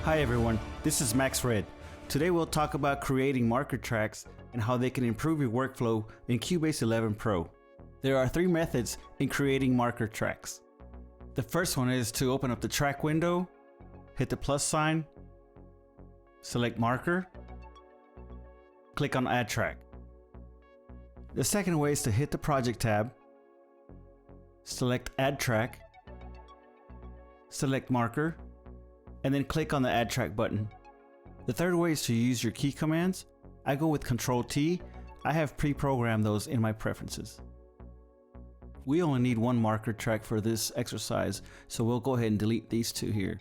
Hi everyone, this is Max Red. Today we'll talk about creating marker tracks and how they can improve your workflow in Cubase 11 Pro. There are three methods in creating marker tracks. The first one is to open up the track window, hit the plus sign, select marker, click on add track. The second way is to hit the project tab, select add track, select marker, and then click on the add track button. The third way is to use your key commands. I go with Ctrl T. I have pre-programmed those in my preferences. We only need one marker track for this exercise, so we'll go ahead and delete these two here.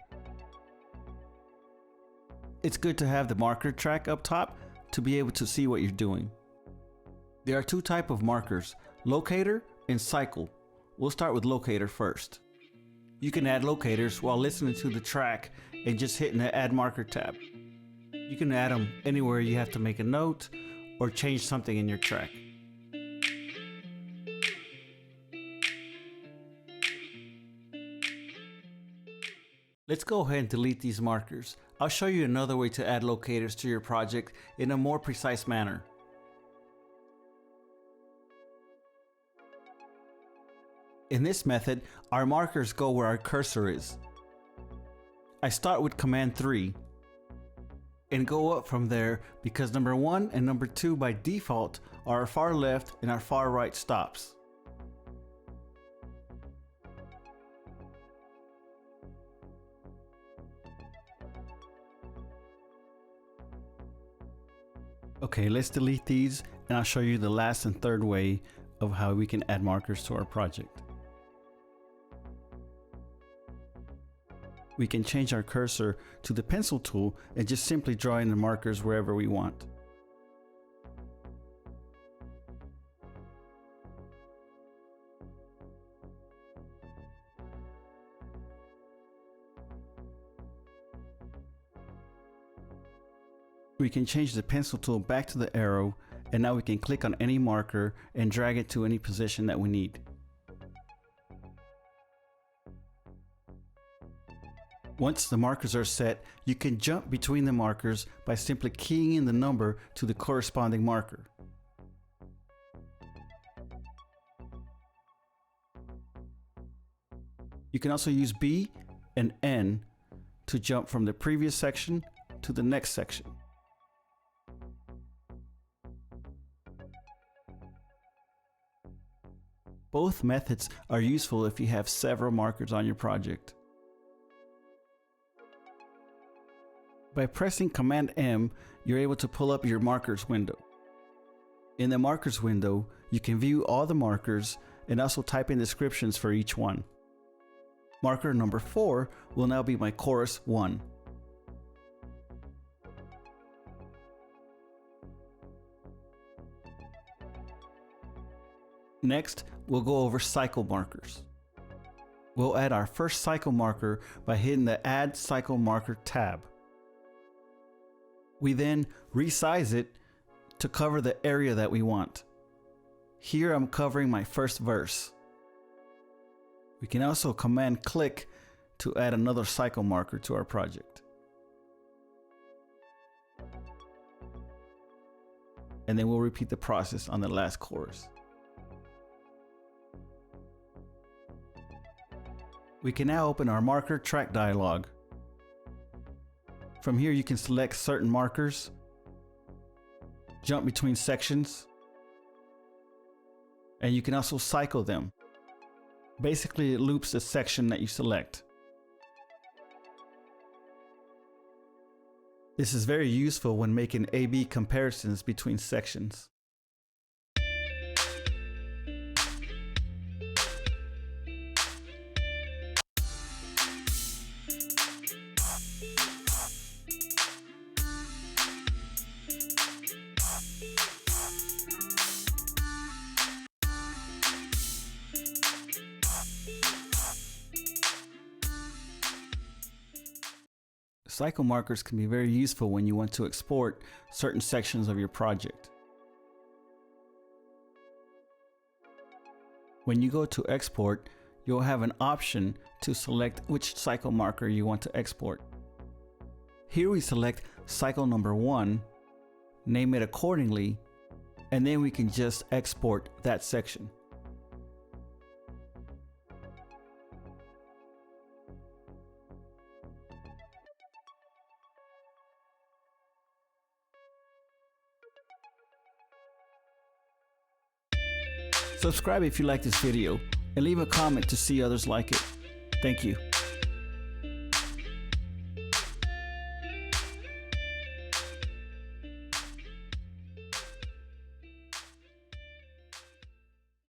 It's good to have the marker track up top to be able to see what you're doing. There are two types of markers, locator and cycle. We'll start with locator first. You can add locators while listening to the track and just hitting the add marker tab. You can add them anywhere you have to make a note or change something in your track. Let's go ahead and delete these markers. I'll show you another way to add locators to your project in a more precise manner. In this method, our markers go where our cursor is. I start with Command 3 and go up from there because number 1 and number 2 by default are our far left and our far right stops. Okay, let's delete these and I'll show you the last and third way of how we can add markers to our project. We can change our cursor to the pencil tool and just simply draw in the markers wherever we want. We can change the pencil tool back to the arrow, and now we can click on any marker and drag it to any position that we need. Once the markers are set, you can jump between the markers by simply keying in the number to the corresponding marker. You can also use B and N to jump from the previous section to the next section. Both methods are useful if you have several markers on your project. By pressing Command M, you're able to pull up your markers window. In the markers window, you can view all the markers and also type in descriptions for each one. Marker number 4 will now be my chorus 1. Next, we'll go over cycle markers. We'll add our first cycle marker by hitting the Add Cycle Marker tab. We then resize it to cover the area that we want. Here I'm covering my first verse. We can also Command click to add another cycle marker to our project. And then we'll repeat the process on the last chorus. We can now open our marker track dialog. From here you can select certain markers, jump between sections, and you can also cycle them. Basically, it loops the section that you select. This is very useful when making A/B comparisons between sections. Cycle markers can be very useful when you want to export certain sections of your project. When you go to export, you'll have an option to select which cycle marker you want to export. Here we select cycle number 1, name it accordingly, and then we can just export that section. Subscribe if you like this video and leave a comment to see others like it. Thank you.